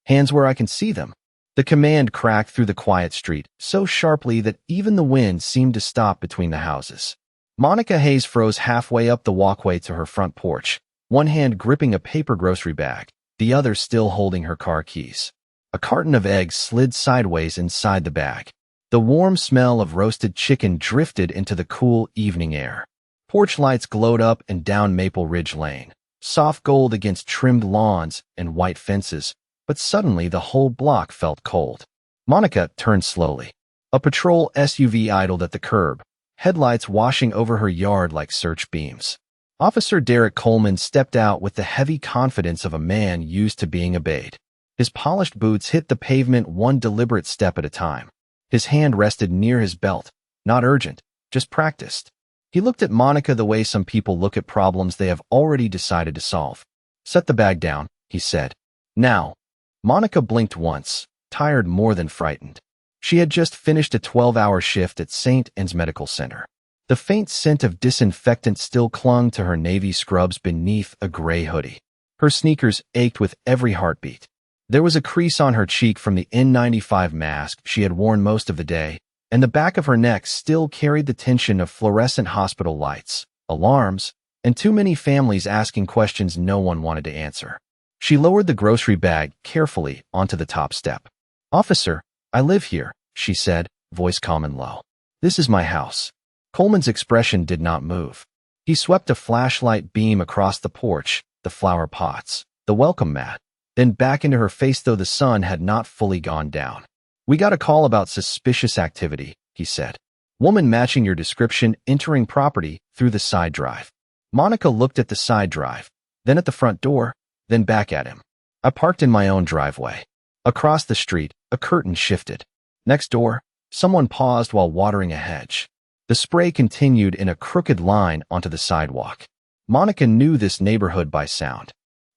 Hands where I can see them. The command cracked through the quiet street, so sharply that even the wind seemed to stop between the houses. Monica Hayes froze halfway up the walkway to her front porch, one hand gripping a paper grocery bag, the other still holding her car keys. A carton of eggs slid sideways inside the bag. The warm smell of roasted chicken drifted into the cool evening air. Porch lights glowed up and down Maple Ridge Lane, soft gold against trimmed lawns and white fences, but suddenly the whole block felt cold. Monica turned slowly. A patrol SUV idled at the curb, headlights washing over her yard like search beams. Officer Derek Coleman stepped out with the heavy confidence of a man used to being obeyed. His polished boots hit the pavement one deliberate step at a time. His hand rested near his belt, not urgent, just practiced. He looked at Monica the way some people look at problems they have already decided to solve. "Set the bag down," he said. "Now." Monica blinked once, tired more than frightened. She had just finished a 12-hour shift at St. Anne's Medical Center. The faint scent of disinfectant still clung to her navy scrubs beneath a gray hoodie. Her sneakers ached with every heartbeat. There was a crease on her cheek from the N95 mask she had worn most of the day, and the back of her neck still carried the tension of fluorescent hospital lights, alarms, and too many families asking questions no one wanted to answer. She lowered the grocery bag carefully onto the top step. "Officer, I live here," she said, voice calm and low. "This is my house." Coleman's expression did not move. He swept a flashlight beam across the porch, the flower pots, the welcome mat, then back into her face though the sun had not fully gone down. "We got a call about suspicious activity," he said. "Woman matching your description entering property through the side drive." Monica looked at the side drive, then at the front door, then back at him. "I parked in my own driveway." Across the street, a curtain shifted. Next door, someone paused while watering a hedge. The spray continued in a crooked line onto the sidewalk. Monica knew this neighborhood by sound.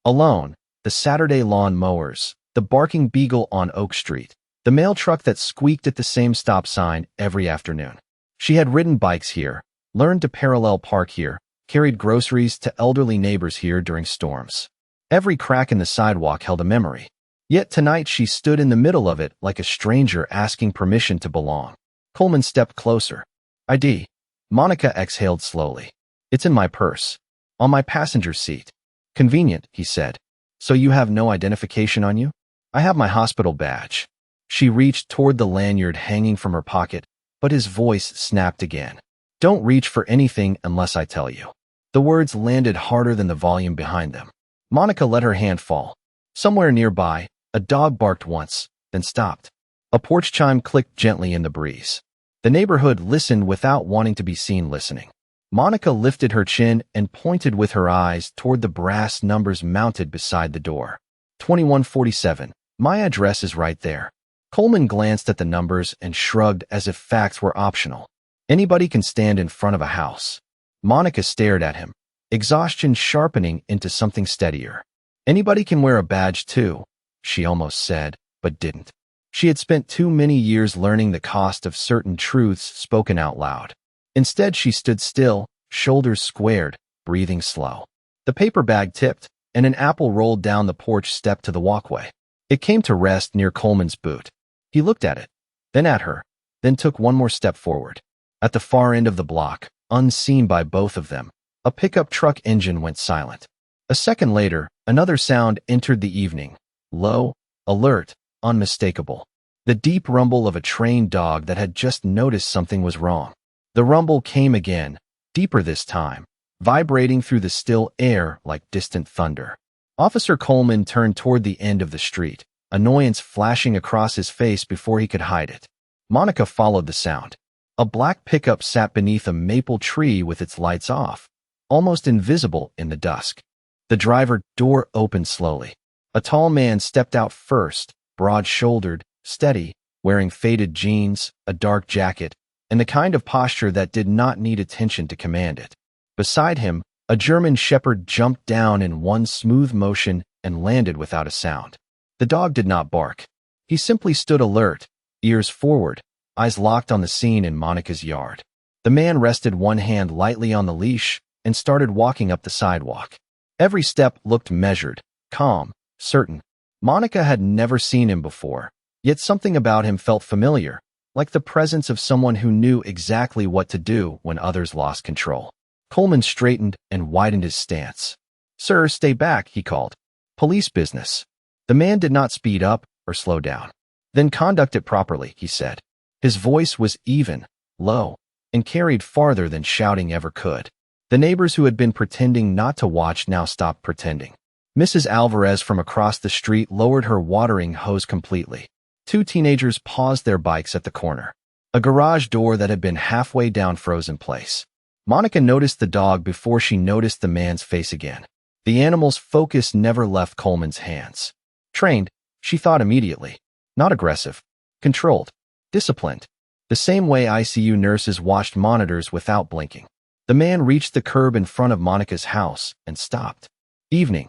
Alone, the Saturday lawn mowers, the barking beagle on Oak Street, the mail truck that squeaked at the same stop sign every afternoon. She had ridden bikes here, learned to parallel park here, carried groceries to elderly neighbors here during storms. Every crack in the sidewalk held a memory. Yet tonight she stood in the middle of it like a stranger asking permission to belong. Coleman stepped closer. "ID." Monica exhaled slowly. "It's in my purse. On my passenger seat." "Convenient," he said. "So you have no identification on you?" "I have my hospital badge." She reached toward the lanyard hanging from her pocket, but his voice snapped again. "Don't reach for anything unless I tell you." The words landed harder than the volume behind them. Monica let her hand fall. Somewhere nearby, a dog barked once, then stopped. A porch chime clicked gently in the breeze. The neighborhood listened without wanting to be seen listening. Monica lifted her chin and pointed with her eyes toward the brass numbers mounted beside the door. 2147. "My address is right there." Coleman glanced at the numbers and shrugged as if facts were optional. "Anybody can stand in front of a house." Monica stared at him, exhaustion sharpening into something steadier. "Anybody can wear a badge too," she almost said, but didn't. She had spent too many years learning the cost of certain truths spoken out loud. Instead, she stood still, shoulders squared, breathing slow. The paper bag tipped, and an apple rolled down the porch step to the walkway. It came to rest near Coleman's boot. He looked at it, then at her, then took one more step forward. At the far end of the block, unseen by both of them, a pickup truck engine went silent. A second later, another sound entered the evening. Low, alert, unmistakable. The deep rumble of a trained dog that had just noticed something was wrong. The rumble came again, deeper this time, vibrating through the still air like distant thunder. Officer Coleman turned toward the end of the street, annoyance flashing across his face before he could hide it. Monica followed the sound. A black pickup sat beneath a maple tree with its lights off, almost invisible in the dusk. The driver door opened slowly. A tall man stepped out first, broad-shouldered, steady, wearing faded jeans, a dark jacket, and the kind of posture that did not need attention to command it. Beside him, a German shepherd jumped down in one smooth motion and landed without a sound. The dog did not bark. He simply stood alert, ears forward, eyes locked on the scene in Monica's yard. The man rested one hand lightly on the leash and started walking up the sidewalk. Every step looked measured, calm, certain. Monica had never seen him before, yet something about him felt familiar, like the presence of someone who knew exactly what to do when others lost control. Coleman straightened and widened his stance. "Sir, stay back," he called. "Police business." The man did not speed up or slow down. "Then conduct it properly," he said. His voice was even, low, and carried farther than shouting ever could. The neighbors who had been pretending not to watch now stopped pretending. Mrs. Alvarez from across the street lowered her watering hose completely. Two teenagers paused their bikes at the corner. A garage door that had been halfway down froze in place. Monica noticed the dog before she noticed the man's face again. The animal's focus never left Coleman's hands. Trained, she thought immediately. Not aggressive. Controlled. Disciplined. The same way ICU nurses watched monitors without blinking. The man reached the curb in front of Monica's house and stopped. "Evening,"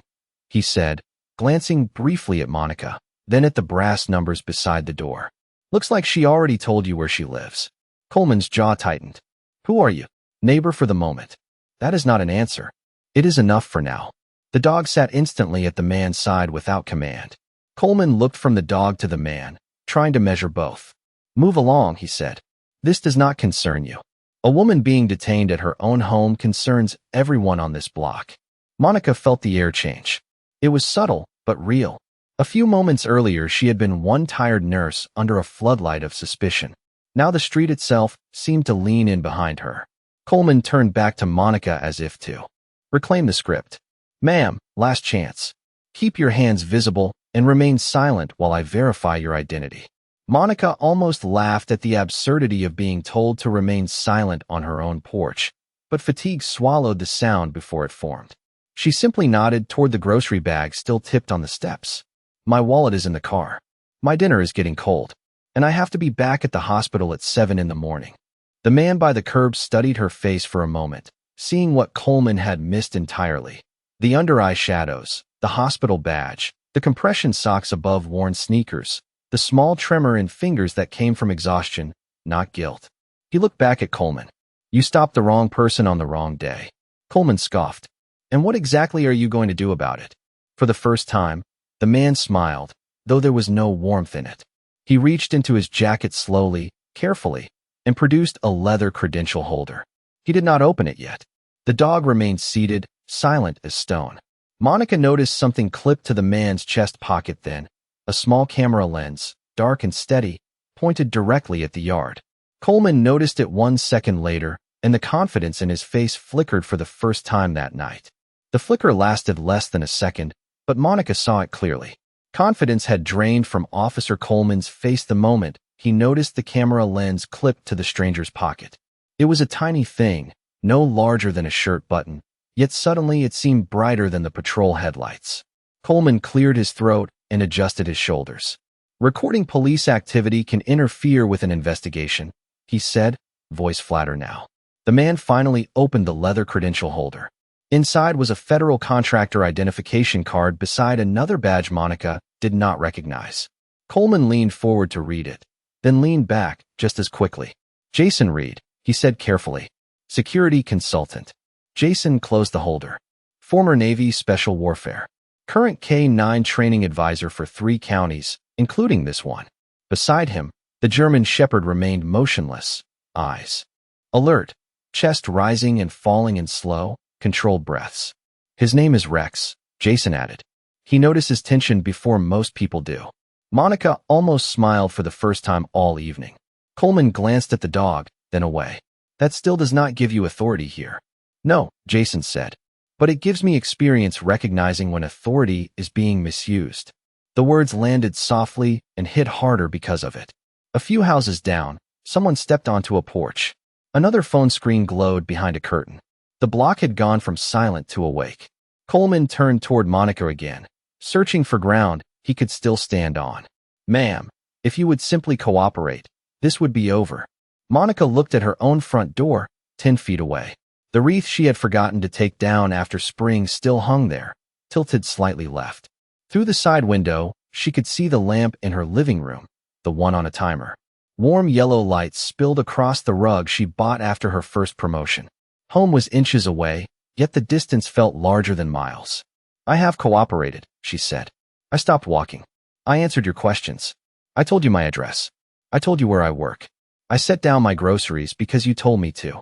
he said, glancing briefly at Monica, then at the brass numbers beside the door. "Looks like she already told you where she lives." Coleman's jaw tightened. "Who are you?" "Neighbor for the moment." "That is not an answer." "It is enough for now." The dog sat instantly at the man's side without command. Coleman looked from the dog to the man, trying to measure both. "Move along," he said. "This does not concern you." A woman being detained at her own home concerns everyone on this block. Monica felt the air change. It was subtle, but real. A few moments earlier, she had been one tired nurse under a floodlight of suspicion. Now the street itself seemed to lean in behind her. Coleman turned back to Monica as if to reclaim the script. "Ma'am, last chance. Keep your hands visible and remain silent while I verify your identity." Monica almost laughed at the absurdity of being told to remain silent on her own porch, but fatigue swallowed the sound before it formed. She simply nodded toward the grocery bag still tipped on the steps. "My wallet is in the car. My dinner is getting cold, and I have to be back at the hospital at 7 in the morning." The man by the curb studied her face for a moment, seeing what Coleman had missed entirely. The under-eye shadows, the hospital badge, the compression socks above worn sneakers, the small tremor in fingers that came from exhaustion, not guilt. He looked back at Coleman. "You stopped the wrong person on the wrong day." Coleman scoffed. "And what exactly are you going to do about it?" For the first time, the man smiled, though there was no warmth in it. He reached into his jacket slowly, carefully, and produced a leather credential holder. He did not open it yet. The dog remained seated, silent as stone. Monica noticed something clipped to the man's chest pocket then, a small camera lens, dark and steady, pointed directly at the yard. Coleman noticed it 1 second later, and the confidence in his face flickered for the first time that night. The flicker lasted less than a second, but Monica saw it clearly. Confidence had drained from Officer Coleman's face the moment he noticed the camera lens clipped to the stranger's pocket. It was a tiny thing, no larger than a shirt button, yet suddenly it seemed brighter than the patrol headlights. Coleman cleared his throat and adjusted his shoulders. "Recording police activity can interfere with an investigation," he said, voice flatter now. The man finally opened the leather credential holder. Inside was a federal contractor identification card beside another badge Monica did not recognize. Coleman leaned forward to read it, then leaned back just as quickly. "Jason Reed," he said carefully. "Security consultant." Jason closed the holder. "Former Navy Special Warfare. Current K-9 training advisor for 3 counties, including this one." Beside him, the German Shepherd remained motionless, eyes alert, chest rising and falling in slow, controlled breaths. "His name is Rex," Jason added. He noticed his tension before most people do. Monica almost smiled for the first time all evening. Coleman glanced at the dog, then away. "That still does not give you authority here." "No," Jason said. "But it gives me experience recognizing when authority is being misused." The words landed softly and hit harder because of it. A few houses down, someone stepped onto a porch. Another phone screen glowed behind a curtain. The block had gone from silent to awake. Coleman turned toward Monica again, searching for ground he could still stand on. "Ma'am, if you would simply cooperate, this would be over." Monica looked at her own front door, 10 feet away. The wreath she had forgotten to take down after spring still hung there, tilted slightly left. Through the side window, she could see the lamp in her living room, the one on a timer. Warm yellow light spilled across the rug she bought after her first promotion. Home was inches away, yet the distance felt larger than miles. "I have cooperated," she said. I stopped walking. I answered your questions. I told you my address. I told you where I work. I set down my groceries because you told me to.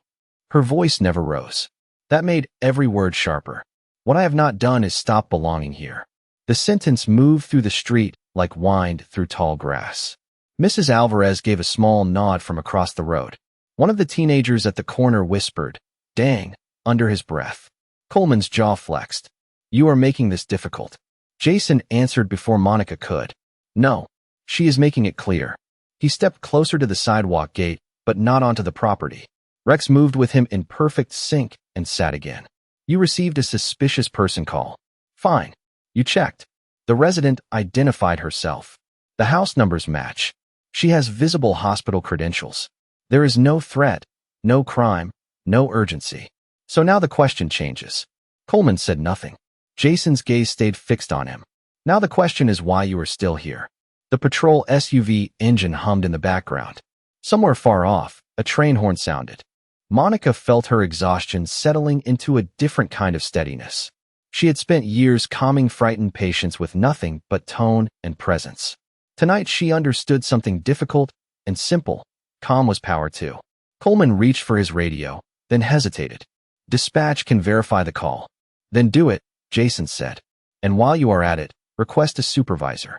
Her voice never rose. That made every word sharper. What I have not done is stop belonging here. The sentence moved through the street like wind through tall grass. Mrs. Alvarez gave a small nod from across the road. One of the teenagers at the corner whispered, "Dang," under his breath. Coleman's jaw flexed. You are making this difficult. Jason answered before Monica could. No, she is making it clear. He stepped closer to the sidewalk gate, but not onto the property. Rex moved with him in perfect sync and sat again. You received a suspicious person call. Fine. You checked. The resident identified herself. The house numbers match. She has visible hospital credentials. There is no threat, no crime, no urgency. So now the question changes. Coleman said nothing. Jason's gaze stayed fixed on him. Now the question is why you are still here. The patrol SUV engine hummed in the background. Somewhere far off, a train horn sounded. Monica felt her exhaustion settling into a different kind of steadiness. She had spent years calming frightened patients with nothing but tone and presence. Tonight she understood something difficult and simple. Calm was power too. Coleman reached for his radio, then hesitated. Dispatch can verify the call. Then do it, Jason said. And while you are at it, request a supervisor.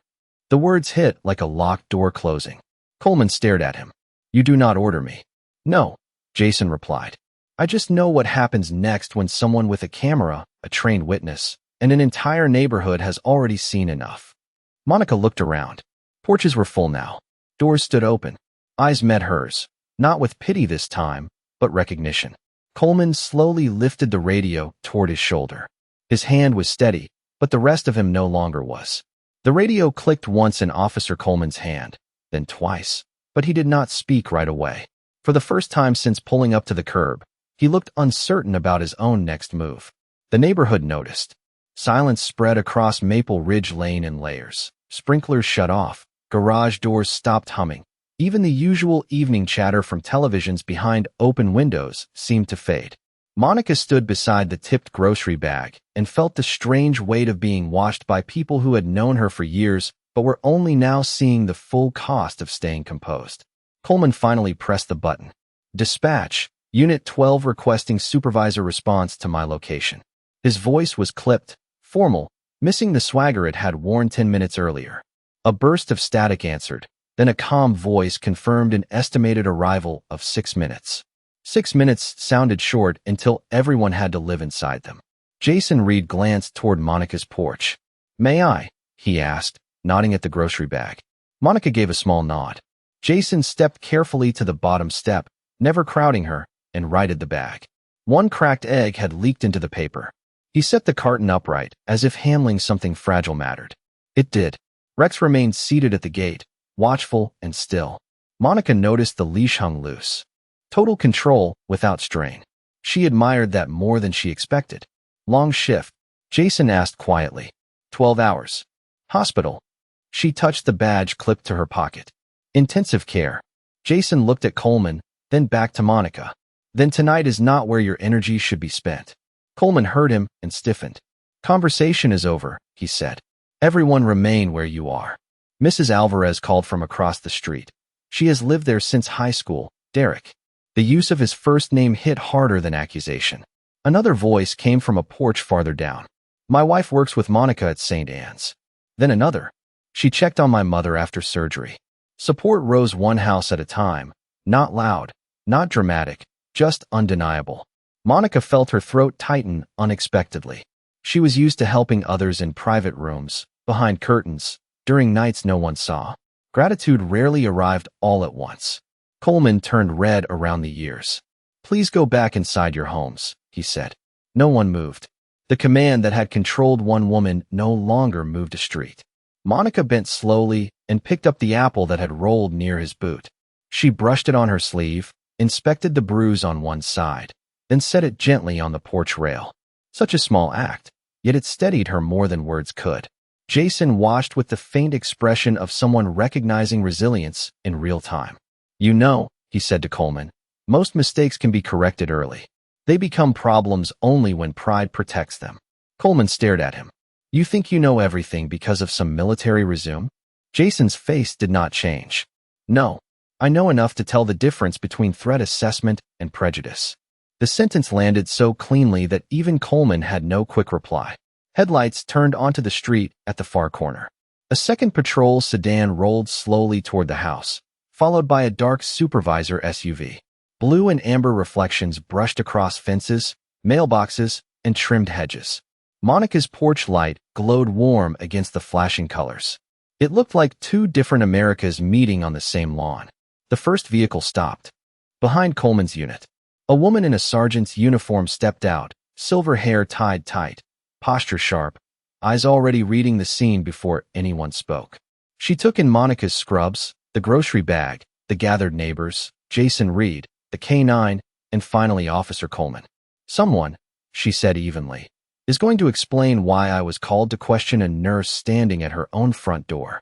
The words hit like a locked door closing. Coleman stared at him. You do not order me. No, Jason replied. I just know what happens next when someone with a camera, a trained witness, and an entire neighborhood has already seen enough. Monica looked around. Porches were full now. Doors stood open. Eyes met hers, not with pity this time, but recognition. Coleman slowly lifted the radio toward his shoulder. His hand was steady, but the rest of him no longer was. The radio clicked once in Officer Coleman's hand, then twice, but he did not speak right away. For the first time since pulling up to the curb, he looked uncertain about his own next move. The neighborhood noticed. Silence spread across Maple Ridge Lane in layers. Sprinklers shut off. Garage doors stopped humming. Even the usual evening chatter from televisions behind open windows seemed to fade. Monica stood beside the tipped grocery bag and felt the strange weight of being watched by people who had known her for years but were only now seeing the full cost of staying composed. Coleman finally pressed the button. Dispatch, Unit 12 requesting supervisor response to my location. His voice was clipped, formal, missing the swagger it had worn 10 minutes earlier. A burst of static answered, then a calm voice confirmed an estimated arrival of 6 minutes. 6 minutes sounded short until everyone had to live inside them. Jason Reed glanced toward Monica's porch. May I? He asked, nodding at the grocery bag. Monica gave a small nod. Jason stepped carefully to the bottom step, never crowding her, and righted the bag. One cracked egg had leaked into the paper. He set the carton upright, as if handling something fragile mattered. It did. Rex remained seated at the gate, watchful and still. Monica noticed the leash hung loose. Total control without strain. She admired that more than she expected. Long shift. Jason asked quietly. 12 hours. Hospital. She touched the badge clipped to her pocket. Intensive care. Jason looked at Coleman, then back to Monica. Then tonight is not where your energy should be spent. Coleman heard him and stiffened. Conversation is over, he said. Everyone remain where you are. Mrs. Alvarez called from across the street. She has lived there since high school, Derek. The use of his first name hit harder than accusation. Another voice came from a porch farther down. My wife works with Monica at St. Anne's. Then another. She checked on my mother after surgery. Support rose one house at a time. Not loud, not dramatic, just undeniable. Monica felt her throat tighten unexpectedly. She was used to helping others in private rooms, behind curtains, during nights no one saw. Gratitude rarely arrived all at once. Coleman turned red around the ears. Please go back inside your homes, he said. No one moved. The command that had controlled one woman no longer moved a street. Monica bent slowly and picked up the apple that had rolled near his boot. She brushed it on her sleeve, inspected the bruise on one side, then set it gently on the porch rail. Such a small act, yet it steadied her more than words could. Jason watched with the faint expression of someone recognizing resilience in real time. You know, he said to Coleman, most mistakes can be corrected early. They become problems only when pride protects them. Coleman stared at him. You think you know everything because of some military resume? Jason's face did not change. No, I know enough to tell the difference between threat assessment and prejudice. The sentence landed so cleanly that even Coleman had no quick reply. Headlights turned onto the street at the far corner. A second patrol sedan rolled slowly toward the house, followed by a dark supervisor SUV. Blue and amber reflections brushed across fences, mailboxes, and trimmed hedges. Monica's porch light glowed warm against the flashing colors. It looked like two different Americas meeting on the same lawn. The first vehicle stopped. Behind Coleman's unit, a woman in a sergeant's uniform stepped out, silver hair tied tight, posture sharp, eyes already reading the scene before anyone spoke. She took in Monica's scrubs, the grocery bag, the gathered neighbors, Jason Reed, the K-9, and finally Officer Coleman. Someone, she said evenly, is going to explain why I was called to question a nurse standing at her own front door.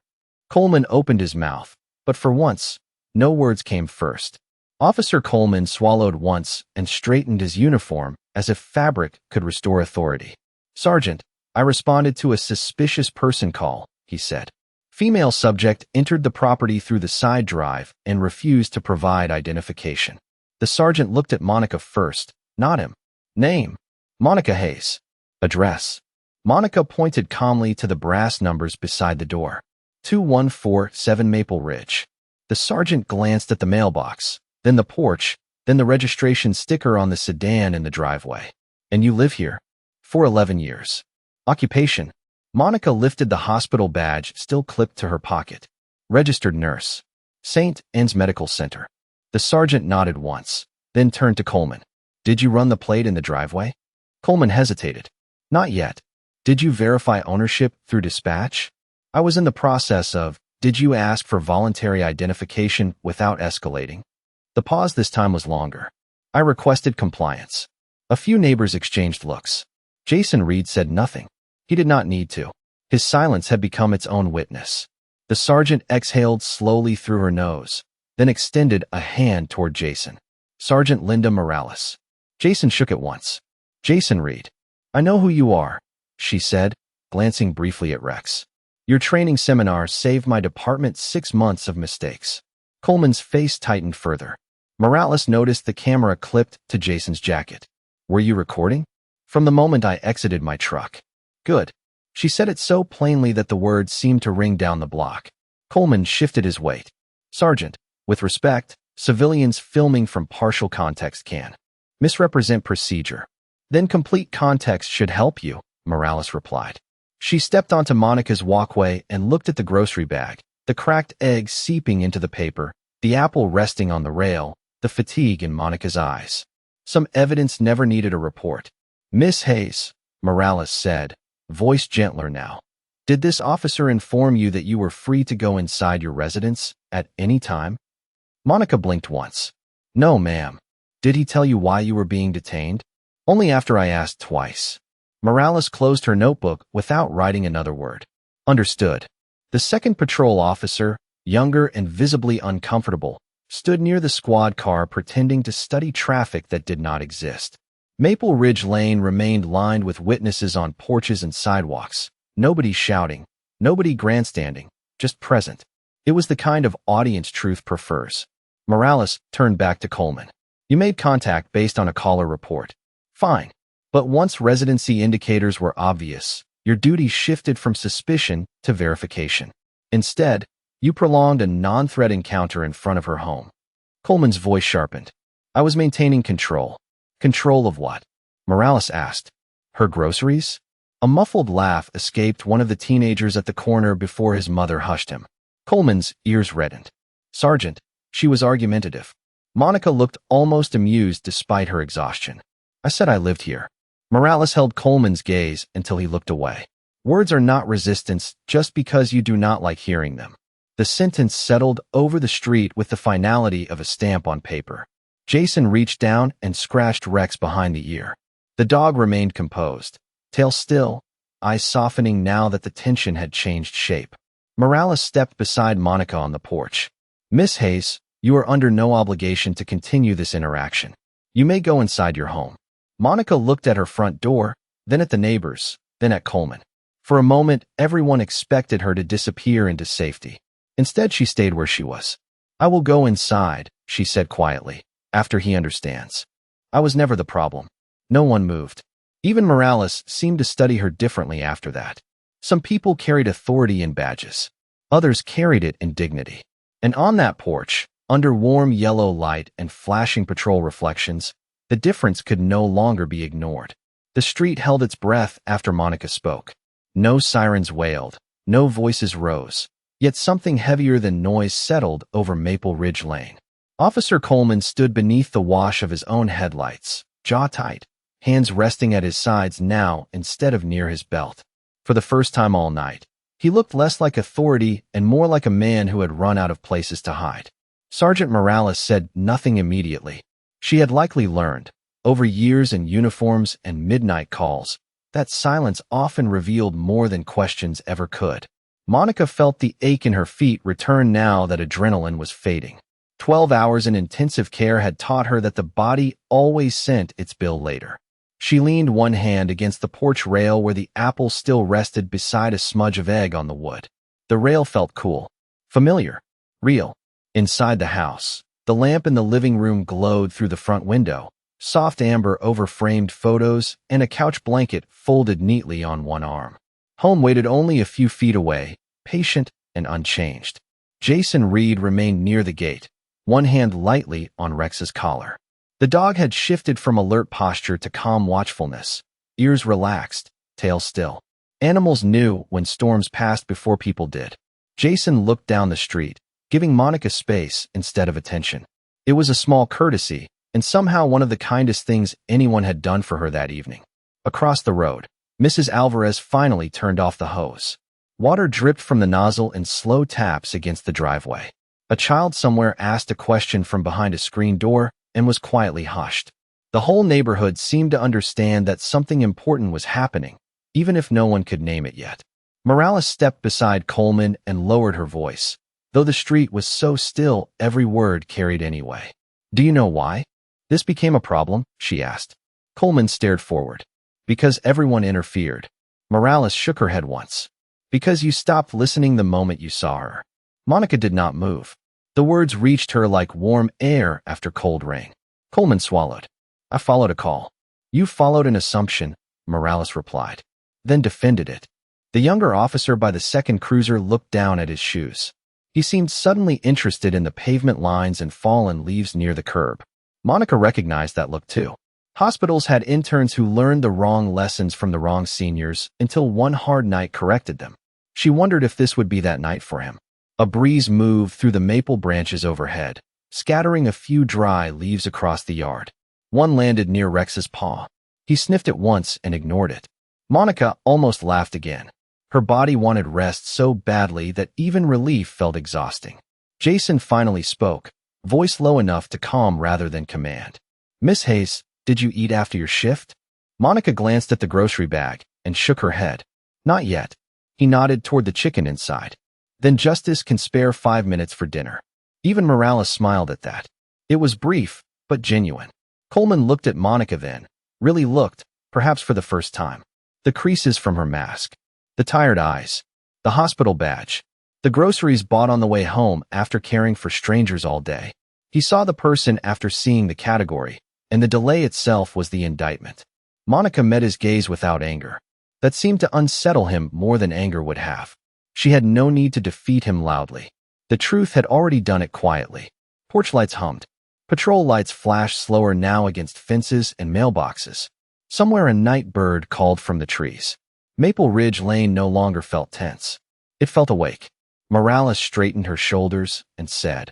Coleman opened his mouth, but for once, no words came first. Officer Coleman swallowed once and straightened his uniform as if fabric could restore authority. Sergeant, I responded to a suspicious person call, he said. Female subject entered the property through the side drive and refused to provide identification. The sergeant looked at Monica first, not him. Name, Monica Hayes. Address. Monica pointed calmly to the brass numbers beside the door. 2147 Maple Ridge. The sergeant glanced at the mailbox, then the porch, then the registration sticker on the sedan in the driveway. And you live here? For 11 years. Occupation. Monica lifted the hospital badge still clipped to her pocket. Registered nurse. St. Anne's Medical Center. The sergeant nodded once, then turned to Coleman. Did you run the plate in the driveway? Coleman hesitated. Not yet. Did you verify ownership through dispatch? I was in the process of. Did you ask for voluntary identification without escalating? The pause this time was longer. I requested compliance. A few neighbors exchanged looks. Jason Reed said nothing. He did not need to. His silence had become its own witness. The sergeant exhaled slowly through her nose, then extended a hand toward Jason. Sergeant Linda Morales. Jason shook it once. Jason Reed. I know who you are, she said, glancing briefly at Rex. Your training seminar saved my department 6 months of mistakes. Coleman's face tightened further. Morales noticed the camera clipped to Jason's jacket. Were you recording? From the moment I exited my truck. Good. She said it so plainly that the words seemed to ring down the block. Coleman shifted his weight. Sergeant, with respect, civilians filming from partial context can misrepresent procedure. Then complete context should help you, Morales replied. She stepped onto Monica's walkway and looked at the grocery bag, the cracked egg seeping into the paper, the apple resting on the rail, the fatigue in Monica's eyes. Some evidence never needed a report. Miss Hayes, Morales said, voice gentler now. Did this officer inform you that you were free to go inside your residence at any time? Monica blinked once. No, ma'am. Did he tell you why you were being detained? Only after I asked twice. Morales closed her notebook without writing another word. Understood. The second patrol officer, younger and visibly uncomfortable, stood near the squad car pretending to study traffic that did not exist. Maple Ridge Lane remained lined with witnesses on porches and sidewalks. Nobody shouting, nobody grandstanding, just present. It was the kind of audience truth prefers. Morales turned back to Coleman. You made contact based on a caller report. Fine. But once residency indicators were obvious, your duty shifted from suspicion to verification. Instead, you prolonged a non-threat encounter in front of her home. Coleman's voice sharpened. I was maintaining control. Control of what? Morales asked. Her groceries? A muffled laugh escaped one of the teenagers at the corner before his mother hushed him. Coleman's ears reddened. Sergeant, she was argumentative. Monica looked almost amused despite her exhaustion. I said I lived here. Morales held Coleman's gaze until he looked away. Words are not resistance just because you do not like hearing them. The sentence settled over the street with the finality of a stamp on paper. Jason reached down and scratched Rex behind the ear. The dog remained composed, tail still, eyes softening now that the tension had changed shape. Morales stepped beside Monica on the porch. Miss Hayes, you are under no obligation to continue this interaction. You may go inside your home. Monica looked at her front door, then at the neighbors, then at Coleman. For a moment, everyone expected her to disappear into safety. Instead, she stayed where she was. "I will go inside," she said quietly, "after he understands. I was never the problem." No one moved. Even Morales seemed to study her differently after that. Some people carried authority in badges. Others carried it in dignity. And on that porch, under warm yellow light and flashing patrol reflections, the difference could no longer be ignored. The street held its breath after Monica spoke. No sirens wailed, no voices rose, yet something heavier than noise settled over Maple Ridge Lane. Officer Coleman stood beneath the wash of his own headlights, jaw tight, hands resting at his sides now instead of near his belt. For the first time all night, he looked less like authority and more like a man who had run out of places to hide. Sergeant Morales said nothing immediately. She had likely learned, over years in uniforms and midnight calls, that silence often revealed more than questions ever could. Monica felt the ache in her feet return now that adrenaline was fading. 12 hours in intensive care had taught her that the body always sent its bill later. She leaned one hand against the porch rail where the apple still rested beside a smudge of egg on the wood. The rail felt cool, familiar, real. Inside the house, the lamp in the living room glowed through the front window, soft amber over framed photos, and a couch blanket folded neatly on one arm. Home waited only a few feet away, patient and unchanged. Jason Reed remained near the gate, one hand lightly on Rex's collar. The dog had shifted from alert posture to calm watchfulness, ears relaxed, tail still. Animals knew when storms passed before people did. Jason looked down the street, giving Monica space instead of attention. It was a small courtesy, and somehow one of the kindest things anyone had done for her that evening. Across the road, Mrs. Alvarez finally turned off the hose. Water dripped from the nozzle in slow taps against the driveway. A child somewhere asked a question from behind a screen door and was quietly hushed. The whole neighborhood seemed to understand that something important was happening, even if no one could name it yet. Morales stepped beside Coleman and lowered her voice. Though the street was so still, every word carried anyway. "Do you know why this became a problem?" she asked. Coleman stared forward. "Because everyone interfered." Morales shook her head once. "Because you stopped listening the moment you saw her." Monica did not move. The words reached her like warm air after cold rain. Coleman swallowed. "I followed a call." "You followed an assumption," Morales replied, then defended it. The younger officer by the second cruiser looked down at his shoes. He seemed suddenly interested in the pavement lines and fallen leaves near the curb. Monica recognized that look too. Hospitals had interns who learned the wrong lessons from the wrong seniors until one hard night corrected them. She wondered if this would be that night for him. A breeze moved through the maple branches overhead, scattering a few dry leaves across the yard. One landed near Rex's paw. He sniffed it once and ignored it. Monica almost laughed again. Her body wanted rest so badly that even relief felt exhausting. Jason finally spoke, voice low enough to calm rather than command. "Miss Hayes, did you eat after your shift?" Monica glanced at the grocery bag and shook her head. "Not yet." He nodded toward the chicken inside. "Then Justice can spare 5 minutes for dinner." Even Morales smiled at that. It was brief, but genuine. Coleman looked at Monica then, really looked, perhaps for the first time. The creases from her mask, the tired eyes, the hospital badge, the groceries bought on the way home after caring for strangers all day. He saw the person after seeing the category, and the delay itself was the indictment. Monica met his gaze without anger. That seemed to unsettle him more than anger would have. She had no need to defeat him loudly. The truth had already done it quietly. Porch lights hummed. Patrol lights flashed slower now against fences and mailboxes. Somewhere a night bird called from the trees. Maple Ridge Lane no longer felt tense. It felt awake. Morales straightened her shoulders and said,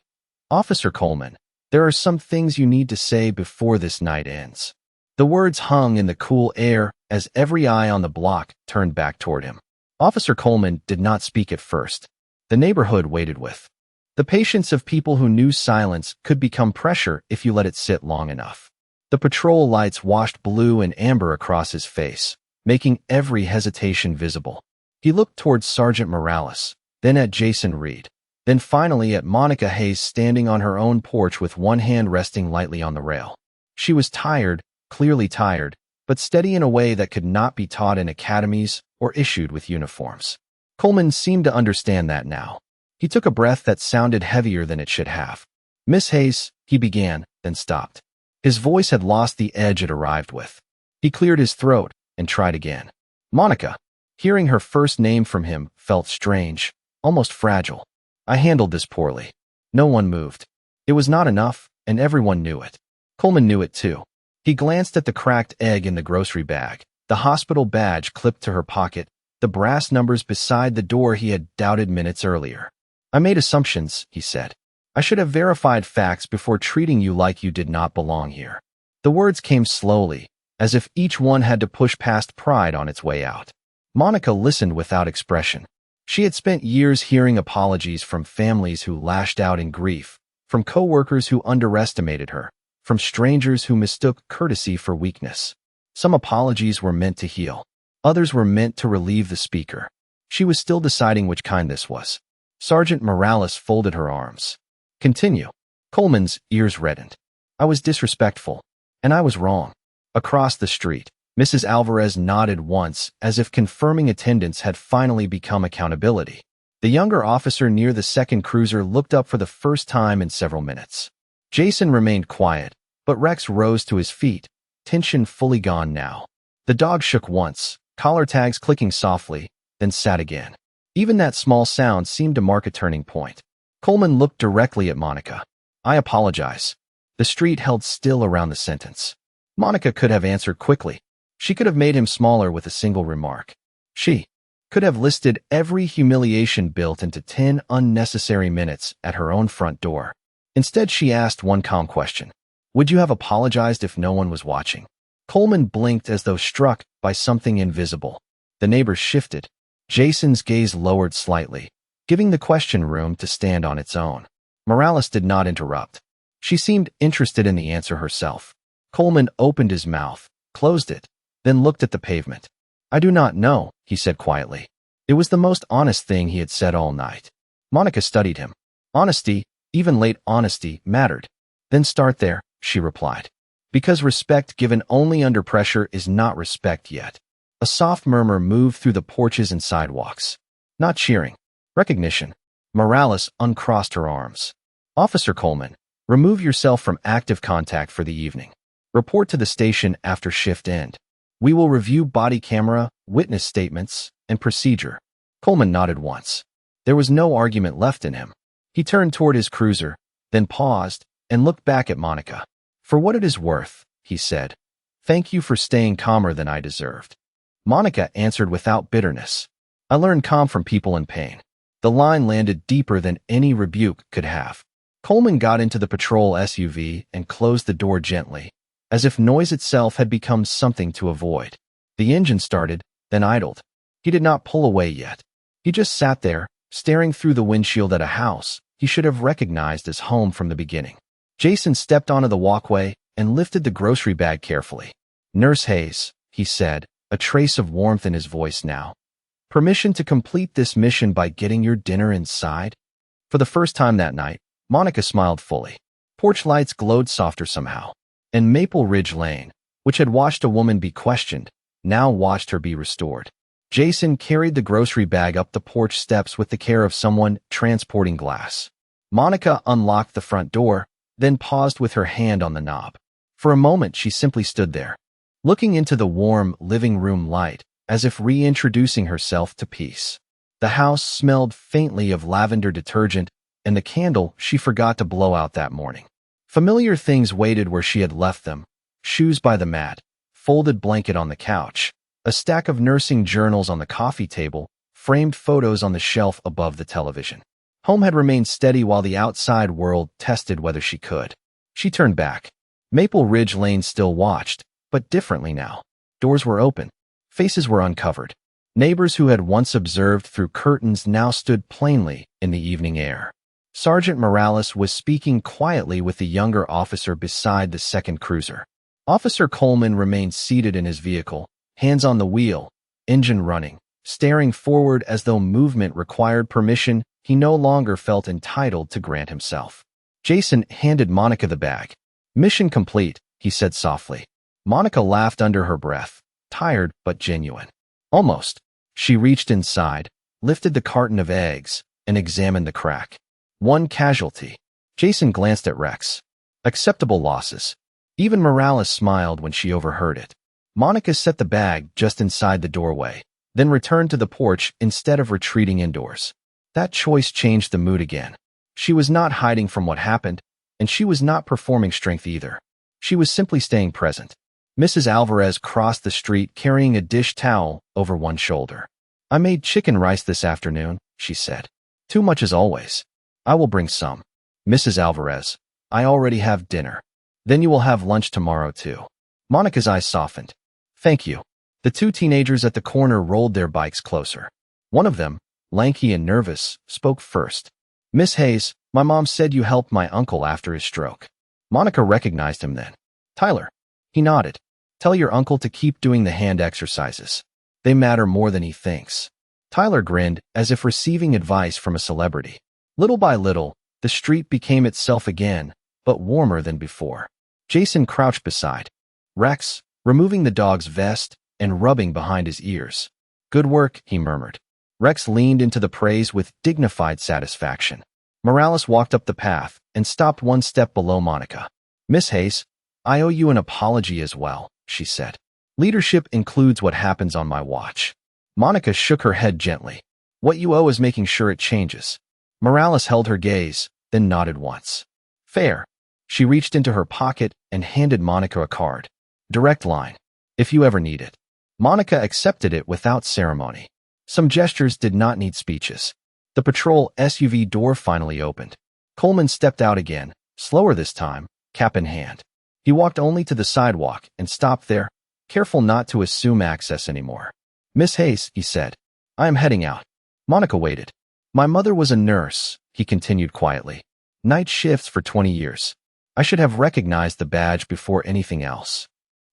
"Officer Coleman, there are some things you need to say before this night ends." The words hung in the cool air as every eye on the block turned back toward him. Officer Coleman did not speak at first. The neighborhood waited with. The patience of people who knew silence could become pressure if you let it sit long enough. The patrol lights washed blue and amber across his face, making every hesitation visible. He looked towards Sergeant Morales, then at Jason Reed, then finally at Monica Hayes standing on her own porch with one hand resting lightly on the rail. She was tired, clearly tired, but steady in a way that could not be taught in academies or issued with uniforms. Coleman seemed to understand that now. He took a breath that sounded heavier than it should have. "Miss Hayes," he began, then stopped. His voice had lost the edge it arrived with. He cleared his throat and tried again. "Monica." Hearing her first name from him felt strange, almost fragile. "I handled this poorly." No one moved. It was not enough, and everyone knew it. Coleman knew it too. He glanced at the cracked egg in the grocery bag, the hospital badge clipped to her pocket, the brass numbers beside the door he had doubted minutes earlier. "I made assumptions," he said. "I should have verified facts before treating you like you did not belong here." The words came slowly, as if each one had to push past pride on its way out. Monica listened without expression. She had spent years hearing apologies from families who lashed out in grief, from coworkers who underestimated her, from strangers who mistook courtesy for weakness. Some apologies were meant to heal. Others were meant to relieve the speaker. She was still deciding which kind this was. Sergeant Morales folded her arms. "Continue." Coleman's ears reddened. "I was disrespectful, and I was wrong." Across the street, Mrs. Alvarez nodded once, as if confirming attendance had finally become accountability. The younger officer near the second cruiser looked up for the first time in several minutes. Jason remained quiet, but Rex rose to his feet, tension fully gone now. The dog shook once, collar tags clicking softly, then sat again. Even that small sound seemed to mark a turning point. Coleman looked directly at Monica. "I apologize." The street held still around the sentence. Monica could have answered quickly. She could have made him smaller with a single remark. She could have listed every humiliation built into 10 unnecessary minutes at her own front door. Instead, she asked one calm question. "Would you have apologized if no one was watching?" Coleman blinked as though struck by something invisible. The neighbors shifted. Jason's gaze lowered slightly, giving the question room to stand on its own. Morales did not interrupt. She seemed interested in the answer herself. Coleman opened his mouth, closed it, then looked at the pavement. "I do not know," he said quietly. It was the most honest thing he had said all night. Monica studied him. Honesty, even late honesty, mattered. "Then start there," she replied. "Because respect given only under pressure is not respect yet." A soft murmur moved through the porches and sidewalks. Not cheering. Recognition. Morales uncrossed her arms. "Officer Coleman, remove yourself from active contact for the evening. Report to the station after shift end. We will review body camera, witness statements, and procedure." Coleman nodded once. There was no argument left in him. He turned toward his cruiser, then paused and looked back at Monica. "For what it is worth," he said, "thank you for staying calmer than I deserved." Monica answered without bitterness. "I learned calm from people in pain." The line landed deeper than any rebuke could have. Coleman got into the patrol SUV and closed the door gently, as if noise itself had become something to avoid. The engine started, then idled. He did not pull away yet. He just sat there, staring through the windshield at a house he should have recognized as home from the beginning. Jason stepped onto the walkway and lifted the grocery bag carefully. "Nurse Hayes," he said, a trace of warmth in his voice now. "Permission to complete this mission by getting your dinner inside?" For the first time that night, Monica smiled fully. Porch lights glowed softer somehow. And Maple Ridge Lane, which had watched a woman be questioned, now watched her be restored. Jason carried the grocery bag up the porch steps with the care of someone transporting glass. Monica unlocked the front door, then paused with her hand on the knob. For a moment, she simply stood there, looking into the warm living room light, as if reintroducing herself to peace. The house smelled faintly of lavender detergent and the candle she forgot to blow out that morning. Familiar things waited where she had left them: shoes by the mat, folded blanket on the couch, a stack of nursing journals on the coffee table, framed photos on the shelf above the television. Home had remained steady while the outside world tested whether she could. She turned back. Maple Ridge Lane still watched, but differently now. Doors were open. Faces were uncovered. Neighbors who had once observed through curtains now stood plainly in the evening air. Sergeant Morales was speaking quietly with the younger officer beside the second cruiser. Officer Coleman remained seated in his vehicle, hands on the wheel, engine running, staring forward as though movement required permission he no longer felt entitled to grant himself. Jason handed Monica the bag. "Mission complete," he said softly. Monica laughed under her breath, tired but genuine. Almost. She reached inside, lifted the carton of eggs, and examined the crack. One casualty. Jason glanced at Rex. Acceptable losses. Even Morales smiled when she overheard it. Monica set the bag just inside the doorway, then returned to the porch instead of retreating indoors. That choice changed the mood again. She was not hiding from what happened, and she was not performing strength either. She was simply staying present. Mrs. Alvarez crossed the street carrying a dish towel over one shoulder. "I made chicken rice this afternoon," she said. "Too much as always. I will bring some." "Mrs. Alvarez, I already have dinner. Then you will have lunch tomorrow too." Monica's eyes softened. "Thank you." The two teenagers at the corner rolled their bikes closer. One of them, lanky and nervous, spoke first. "Miss Hayes, my mom said you helped my uncle after his stroke." Monica recognized him then. "Tyler." He nodded. "Tell your uncle to keep doing the hand exercises. They matter more than he thinks." Tyler grinned as if receiving advice from a celebrity. Little by little, the street became itself again, but warmer than before. Jason crouched beside Rex, removing the dog's vest and rubbing behind his ears. "Good work," he murmured. Rex leaned into the praise with dignified satisfaction. Morales walked up the path and stopped one step below Monica. "Miss Hayes, I owe you an apology as well," she said. "Leadership includes what happens on my watch." Monica shook her head gently. "What you owe is making sure it changes." Morales held her gaze, then nodded once. "Fair." She reached into her pocket and handed Monica a card. "Direct line. If you ever need it." Monica accepted it without ceremony. Some gestures did not need speeches. The patrol SUV door finally opened. Coleman stepped out again, slower this time, cap in hand. He walked only to the sidewalk and stopped there, careful not to assume access anymore. "Miss Hayes," he said, "I am heading out." Monica waited. "My mother was a nurse," he continued quietly. "Night shifts for 20 years. I should have recognized the badge before anything else."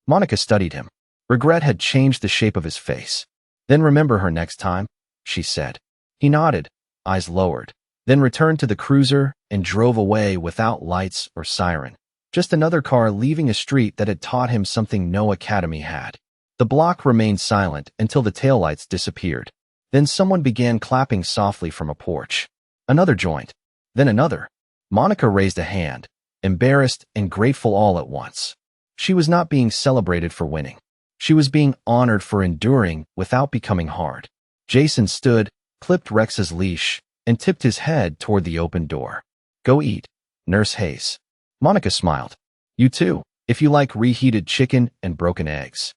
Monica studied him. Regret had changed the shape of his face. "Then remember her next time," she said. He nodded, eyes lowered, then returned to the cruiser and drove away without lights or siren. Just another car leaving a street that had taught him something no academy had. The block remained silent until the taillights disappeared. Then someone began clapping softly from a porch. Another joint. Then another. Monica raised a hand, embarrassed and grateful all at once. She was not being celebrated for winning. She was being honored for enduring without becoming hard. Jason stood, clipped Rex's leash, and tipped his head toward the open door. "Go eat, Nurse Hayes." Monica smiled. "You too, if you like reheated chicken and broken eggs."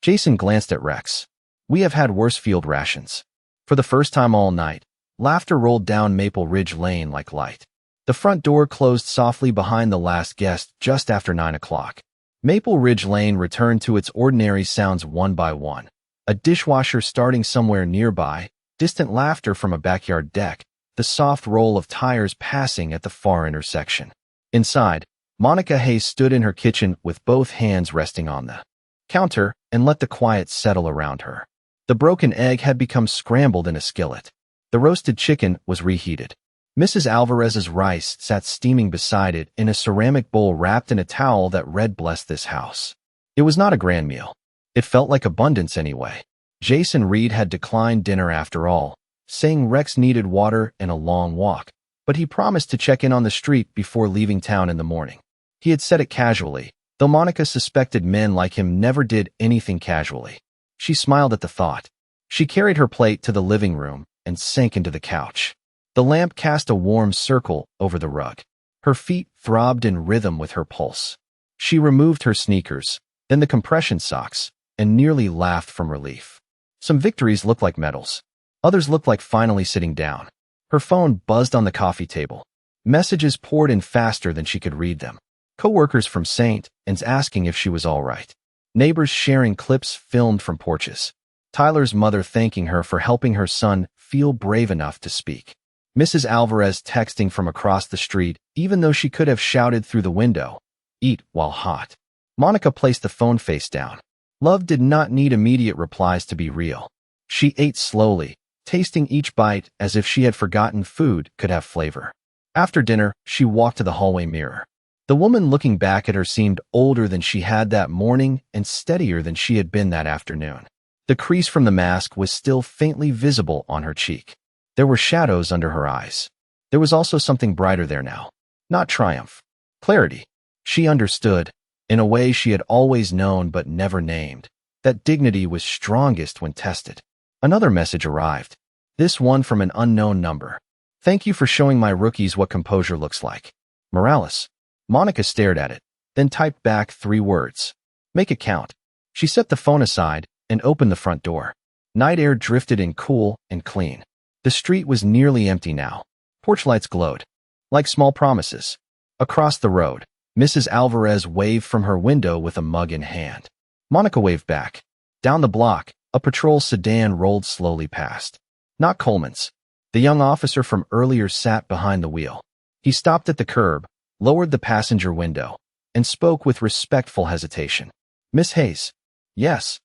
Jason glanced at Rex. "We have had worse field rations." For the first time all night, laughter rolled down Maple Ridge Lane like light. The front door closed softly behind the last guest just after 9 o'clock. Maple Ridge Lane returned to its ordinary sounds one by one. A dishwasher starting somewhere nearby, distant laughter from a backyard deck, the soft roll of tires passing at the far intersection. Inside, Monica Hayes stood in her kitchen with both hands resting on the counter and let the quiet settle around her. The broken egg had become scrambled in a skillet. The roasted chicken was reheated. Mrs. Alvarez's rice sat steaming beside it in a ceramic bowl wrapped in a towel that read "Bless this house." It was not a grand meal. It felt like abundance anyway. Jason Reed had declined dinner after all, saying Rex needed water and a long walk, but he promised to check in on the street before leaving town in the morning. He had said it casually, though Monica suspected men like him never did anything casually. She smiled at the thought. She carried her plate to the living room and sank into the couch. The lamp cast a warm circle over the rug. Her feet throbbed in rhythm with her pulse. She removed her sneakers, then the compression socks, and nearly laughed from relief. Some victories looked like medals. Others looked like finally sitting down. Her phone buzzed on the coffee table. Messages poured in faster than she could read them. Coworkers from St. Anne's asking if she was all right. Neighbors sharing clips filmed from porches. Tyler's mother thanking her for helping her son feel brave enough to speak. Mrs. Alvarez texting from across the street, even though she could have shouted through the window, "Eat while hot." Monica placed the phone face down. Love did not need immediate replies to be real. She ate slowly, tasting each bite as if she had forgotten food could have flavor. After dinner, she walked to the hallway mirror. The woman looking back at her seemed older than she had that morning and steadier than she had been that afternoon. The crease from the mask was still faintly visible on her cheek. There were shadows under her eyes. There was also something brighter there now. Not triumph. Clarity. She understood, in a way she had always known but never named, that dignity was strongest when tested. Another message arrived. This one from an unknown number. Thank you for showing my rookies what composure looks like. Morales. Monica stared at it, then typed back 3 words. Make it count. She set the phone aside and opened the front door. Night air drifted in cool and clean. The street was nearly empty now. Porch lights glowed. Like small promises. Across the road, Mrs. Alvarez waved from her window with a mug in hand. Monica waved back. Down the block, a patrol sedan rolled slowly past. Not Coleman's. The young officer from earlier sat behind the wheel. He stopped at the curb, lowered the passenger window, and spoke with respectful hesitation. Miss Hayes. Yes.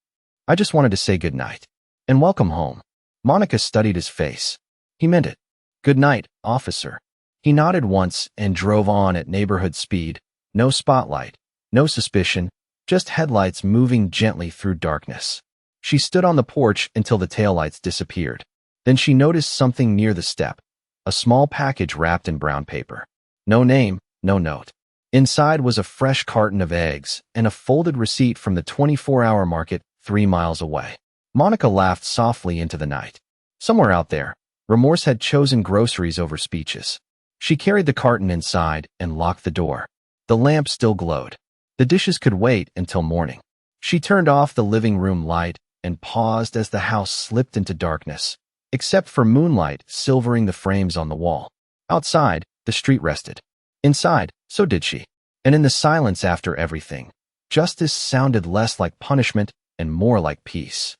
I just wanted to say good night. And welcome home. Monica studied his face. He meant it. Good night, officer. He nodded once and drove on at neighborhood speed. No spotlight, no suspicion, just headlights moving gently through darkness. She stood on the porch until the taillights disappeared. Then she noticed something near the step. A small package wrapped in brown paper. No name, no note. Inside was a fresh carton of eggs and a folded receipt from the 24-hour market 3 miles away. Monica laughed softly into the night. Somewhere out there, remorse had chosen groceries over speeches. She carried the carton inside and locked the door. The lamp still glowed. The dishes could wait until morning. She turned off the living room light and paused as the house slipped into darkness, except for moonlight silvering the frames on the wall. Outside, the street rested. Inside, so did she. And in the silence after everything, justice sounded less like punishment and more like peace.